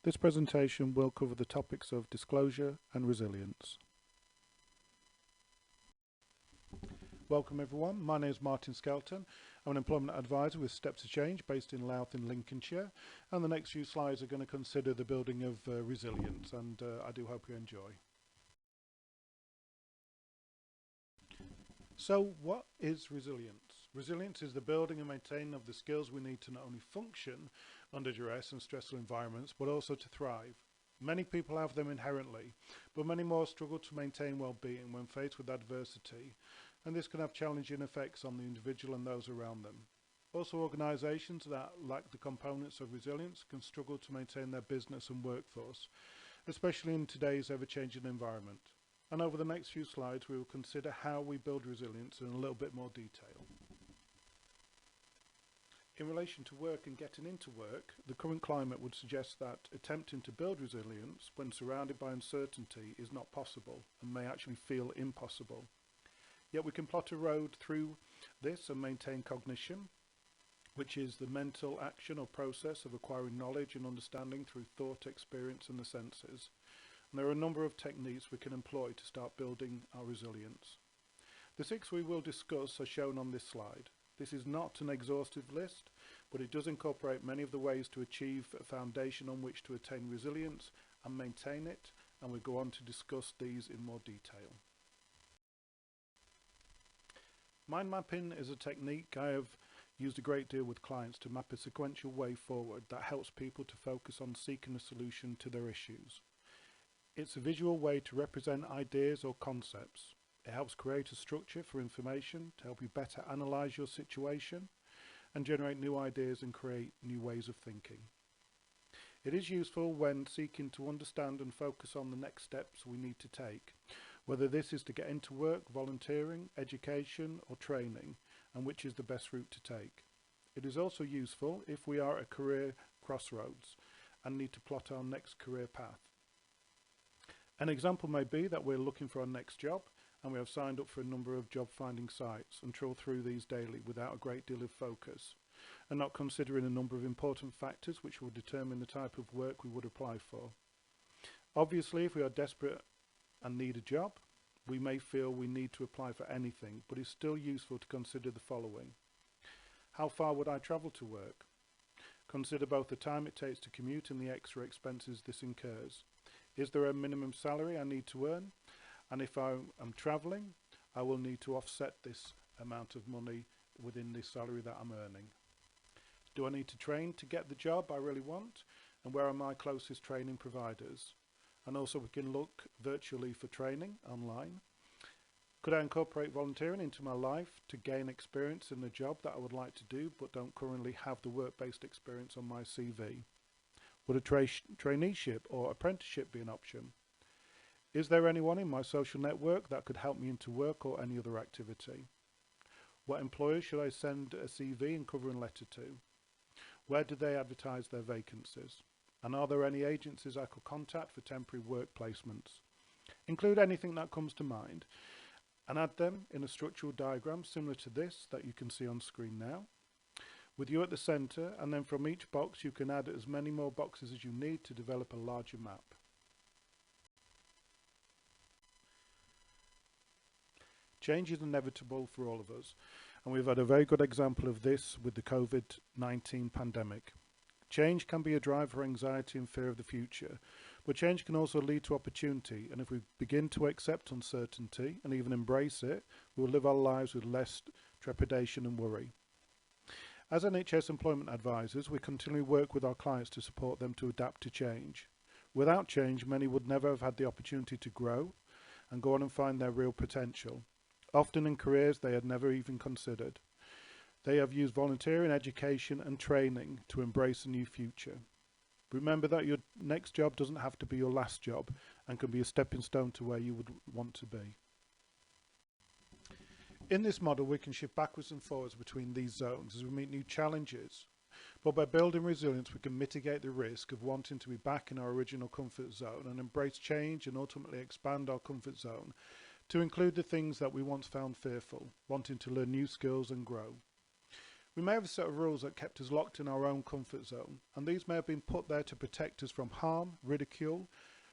This presentation will cover the topics of disclosure and resilience. Welcome everyone, my name is Martin Skelton. I'm an employment advisor with Steps2change based in Louth in Lincolnshire, and the next few slides are going to consider the building of resilience, and I do hope you enjoy. So what is resilience? Resilience is the building and maintaining of the skills we need to not only function under duress and stressful environments, but also to thrive. Many people have them inherently, but many more struggle to maintain well-being when faced with adversity, and this can have challenging effects on the individual and those around them. Also, organisations that lack the components of resilience can struggle to maintain their business and workforce, especially in today's ever-changing environment. And over the next few slides, we will consider how we build resilience in a little bit more detail. In relation to work and getting into work, the current climate would suggest that attempting to build resilience when surrounded by uncertainty is not possible and may actually feel impossible. Yet we can plot a road through this and maintain cognition, which is the mental action or process of acquiring knowledge and understanding through thought, experience and the senses. And there are a number of techniques we can employ to start building our resilience. The 6 we will discuss are shown on this slide. This is not an exhaustive list, but it does incorporate many of the ways to achieve a foundation on which to attain resilience and maintain it, and we'll go on to discuss these in more detail. Mind mapping is a technique I have used a great deal with clients to map a sequential way forward that helps people to focus on seeking a solution to their issues. It's a visual way to represent ideas or concepts. It helps create a structure for information to help you better analyse your situation and generate new ideas and create new ways of thinking. It is useful when seeking to understand and focus on the next steps we need to take, whether this is to get into work, volunteering, education or training, and which is the best route to take. It is also useful if we are at a career crossroads and need to plot our next career path. An example may be that we're looking for our next job and we have signed up for a number of job finding sites and trawl through these daily without a great deal of focus and not considering a number of important factors which will determine the type of work we would apply for. Obviously, if we are desperate and need a job, we may feel we need to apply for anything, but it's still useful to consider the following. How far would I travel to work? Consider both the time it takes to commute and the extra expenses this incurs. Is there a minimum salary I need to earn? And if I am travelling, I will need to offset this amount of money within the salary that I'm earning. Do I need to train to get the job I really want? And where are my closest training providers? And also we can look virtually for training online. Could I incorporate volunteering into my life to gain experience in the job that I would like to do but don't currently have the work-based experience on my CV? Would a traineeship or apprenticeship be an option? Is there anyone in my social network that could help me into work or any other activity? What employers should I send a CV and covering letter to? Where do they advertise their vacancies? And are there any agencies I could contact for temporary work placements? Include anything that comes to mind and add them in a structural diagram similar to this that you can see on screen now, with you at the centre, and then from each box you can add as many more boxes as you need to develop a larger map. Change is inevitable for all of us, and we've had a very good example of this with the COVID-19 pandemic. Change can be a driver for anxiety and fear of the future, but change can also lead to opportunity, and if we begin to accept uncertainty and even embrace it, we will live our lives with less trepidation and worry. As NHS employment advisors, we continually work with our clients to support them to adapt to change. Without change, many would never have had the opportunity to grow and go on and find their real potential, often in careers they had never even considered. They have used volunteering, education and training to embrace a new future. Remember that your next job doesn't have to be your last job and can be a stepping stone to where you would want to be. In this model, we can shift backwards and forwards between these zones as we meet new challenges. But by building resilience, we can mitigate the risk of wanting to be back in our original comfort zone and embrace change and ultimately expand our comfort zone to include the things that we once found fearful, wanting to learn new skills and grow. We may have a set of rules that kept us locked in our own comfort zone, and these may have been put there to protect us from harm, ridicule,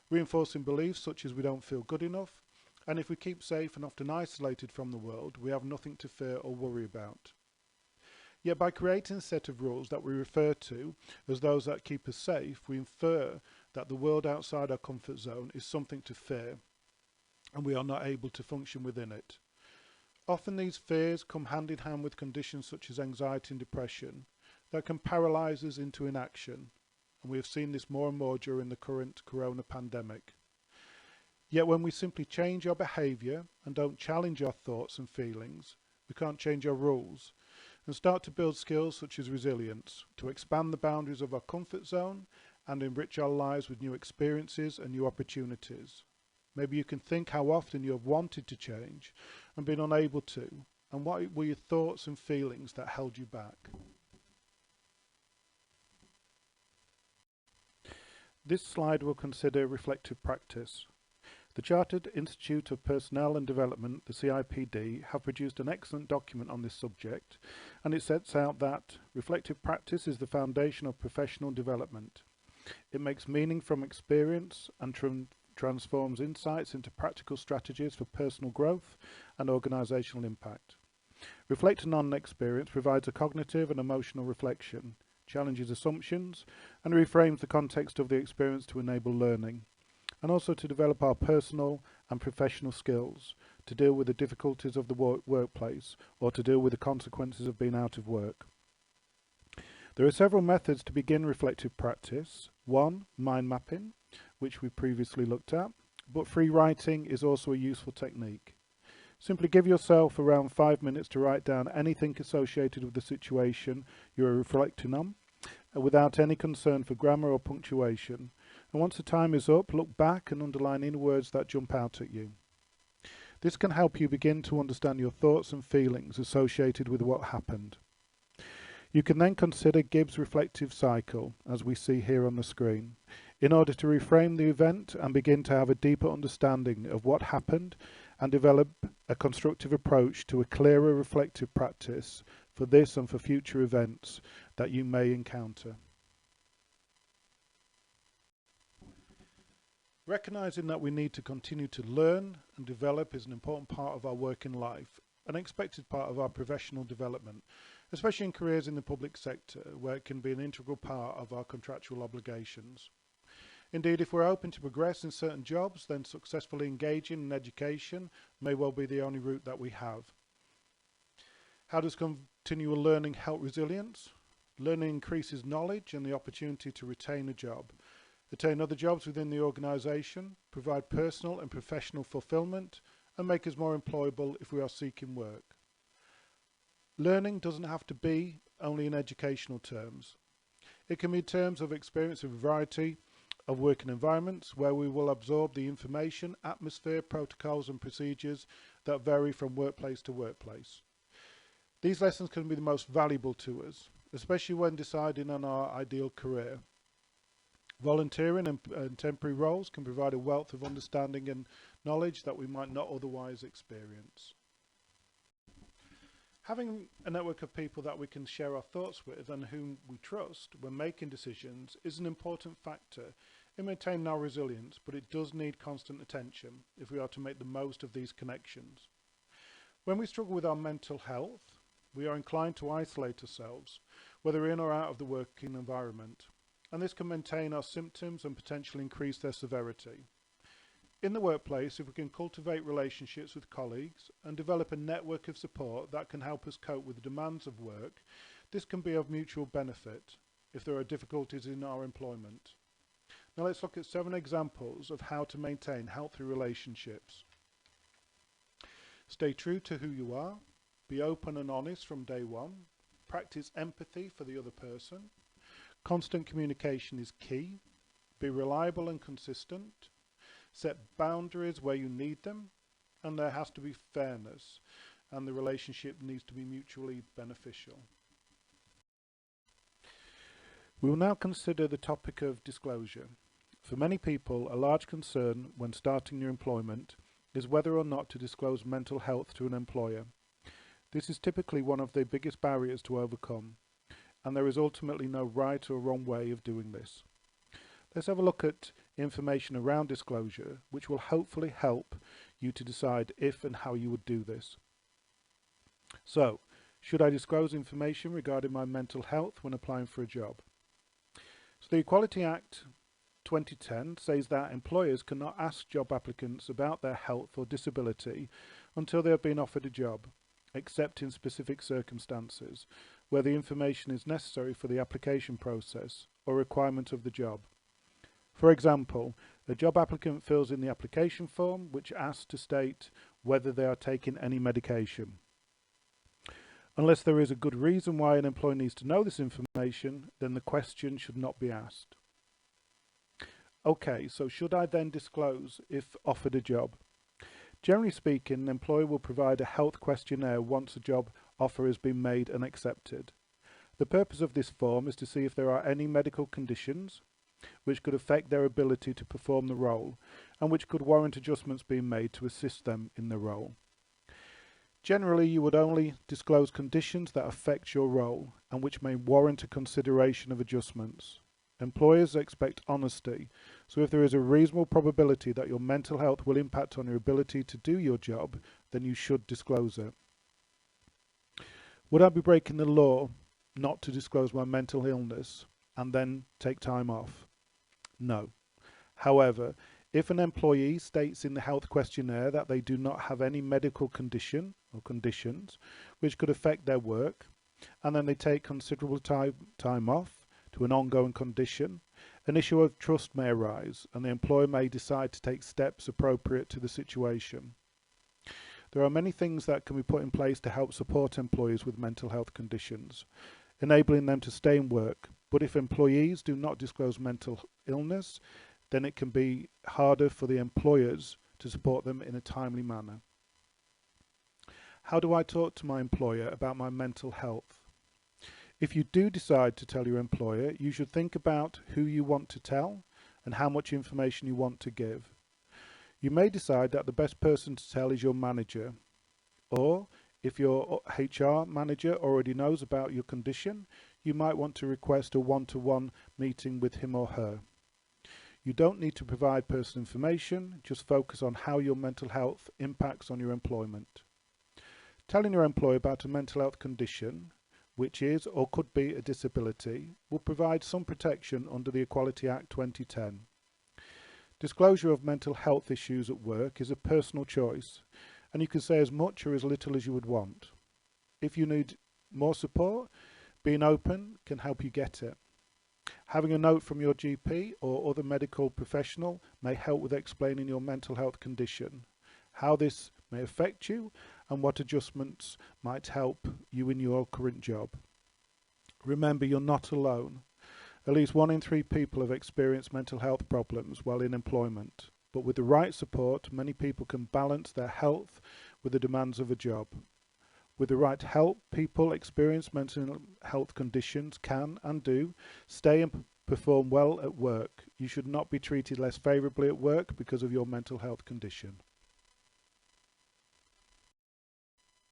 reinforcing beliefs such as we don't feel good enough, and if we keep safe and often isolated from the world, we have nothing to fear or worry about. Yet by creating a set of rules that we refer to as those that keep us safe, we infer that the world outside our comfort zone is something to fear, and we are not able to function within it. Often these fears come hand in hand with conditions such as anxiety and depression that can paralyse us into inaction, and we have seen this more and more during the current corona pandemic. Yet when we simply change our behaviour and don't challenge our thoughts and feelings, we can't change our rules, and start to build skills such as resilience, to expand the boundaries of our comfort zone and enrich our lives with new experiences and new opportunities. Maybe you can think how often you have wanted to change and been unable to, and what were your thoughts and feelings that held you back. This slide will consider reflective practice. The Chartered Institute of Personnel and Development, the CIPD, have produced an excellent document on this subject, and it sets out that reflective practice is the foundation of professional development. It makes meaning from experience and transforms insights into practical strategies for personal growth and organisational impact. Reflecting on experience provides a cognitive and emotional reflection, challenges assumptions, and reframes the context of the experience to enable learning, and also to develop our personal and professional skills, to deal with the difficulties of the workplace, or to deal with the consequences of being out of work. There are several methods to begin reflective practice. 1. Mind mapping, which we previously looked at, but free writing is also a useful technique. Simply give yourself around 5 minutes to write down anything associated with the situation you are reflecting on, without any concern for grammar or punctuation. And once the time is up, look back and underline any words that jump out at you. This can help you begin to understand your thoughts and feelings associated with what happened. You can then consider Gibbs' reflective cycle, as we see here on the screen, in order to reframe the event and begin to have a deeper understanding of what happened and develop a constructive approach to a clearer reflective practice for this and for future events that you may encounter. Recognising that we need to continue to learn and develop is an important part of our working life, an expected part of our professional development, especially in careers in the public sector, where it can be an integral part of our contractual obligations. Indeed, if we're open to progress in certain jobs, then successfully engaging in education may well be the only route that we have. How does continual learning help resilience? Learning increases knowledge and the opportunity to retain a job, attain other jobs within the organisation, provide personal and professional fulfilment, and make us more employable if we are seeking work. Learning doesn't have to be only in educational terms. It can be in terms of experience of a variety of working environments where we will absorb the information, atmosphere, protocols and procedures that vary from workplace to workplace. These lessons can be the most valuable to us, especially when deciding on our ideal career. Volunteering and temporary roles can provide a wealth of understanding and knowledge that we might not otherwise experience. Having a network of people that we can share our thoughts with and whom we trust when making decisions is an important factor in maintaining our resilience, but it does need constant attention if we are to make the most of these connections. When we struggle with our mental health, we are inclined to isolate ourselves, whether in or out of the working environment, and this can maintain our symptoms and potentially increase their severity. In the workplace, if we can cultivate relationships with colleagues and develop a network of support that can help us cope with the demands of work, this can be of mutual benefit if there are difficulties in our employment. Now let's look at 7 examples of how to maintain healthy relationships. Stay true to who you are, be open and honest from day one, practice empathy for the other person, constant communication is key, be reliable and consistent, set boundaries where you need them, and there has to be fairness, and the relationship needs to be mutually beneficial. We will now consider the topic of disclosure. For many people, a large concern when starting new employment is whether or not to disclose mental health to an employer. This is typically one of the biggest barriers to overcome, and there is ultimately no right or wrong way of doing this. Let's have a look at information around disclosure, which will hopefully help you to decide if and how you would do this. So, should I disclose information regarding my mental health when applying for a job? So the Equality Act 2010 says that employers cannot ask job applicants about their health or disability until they have been offered a job, except in specific circumstances, where the information is necessary for the application process or requirement of the job. For example, a job applicant fills in the application form which asks to state whether they are taking any medication. Unless there is a good reason why an employee needs to know this information, then the question should not be asked. Okay, so should I then disclose if offered a job? Generally speaking, an employer will provide a health questionnaire once a job offer has been made and accepted. The purpose of this form is to see if there are any medical conditions which could affect their ability to perform the role and which could warrant adjustments being made to assist them in the role. Generally, you would only disclose conditions that affect your role and which may warrant a consideration of adjustments. Employers expect honesty, so if there is a reasonable probability that your mental health will impact on your ability to do your job, then you should disclose it. Would I be breaking the law not to disclose my mental illness and then take time off? No. However, if an employee states in the health questionnaire that they do not have any medical condition or conditions which could affect their work, and then they take considerable time off to an ongoing condition, an issue of trust may arise and the employer may decide to take steps appropriate to the situation. There are many things that can be put in place to help support employees with mental health conditions, enabling them to stay in work. But if employees do not disclose mental illness, then it can be harder for the employers to support them in a timely manner. How do I talk to my employer about my mental health? If you do decide to tell your employer, you should think about who you want to tell and how much information you want to give. You may decide that the best person to tell is your manager, or if your HR manager already knows about your condition, you might want to request a one-to-one meeting with him or her. You don't need to provide personal information, just focus on how your mental health impacts on your employment. Telling your employer about a mental health condition, which is or could be a disability, will provide some protection under the Equality Act 2010. Disclosure of mental health issues at work is a personal choice, and you can say as much or as little as you would want. If you need more support, being open can help you get it. Having a note from your GP or other medical professional may help with explaining your mental health condition, how this may affect you, and what adjustments might help you in your current job. Remember, you're not alone. At least 1 in 3 people have experienced mental health problems while in employment, but with the right support, many people can balance their health with the demands of a job. With the right help, people experience mental health conditions can and do stay and perform well at work. You should not be treated less favourably at work because of your mental health condition.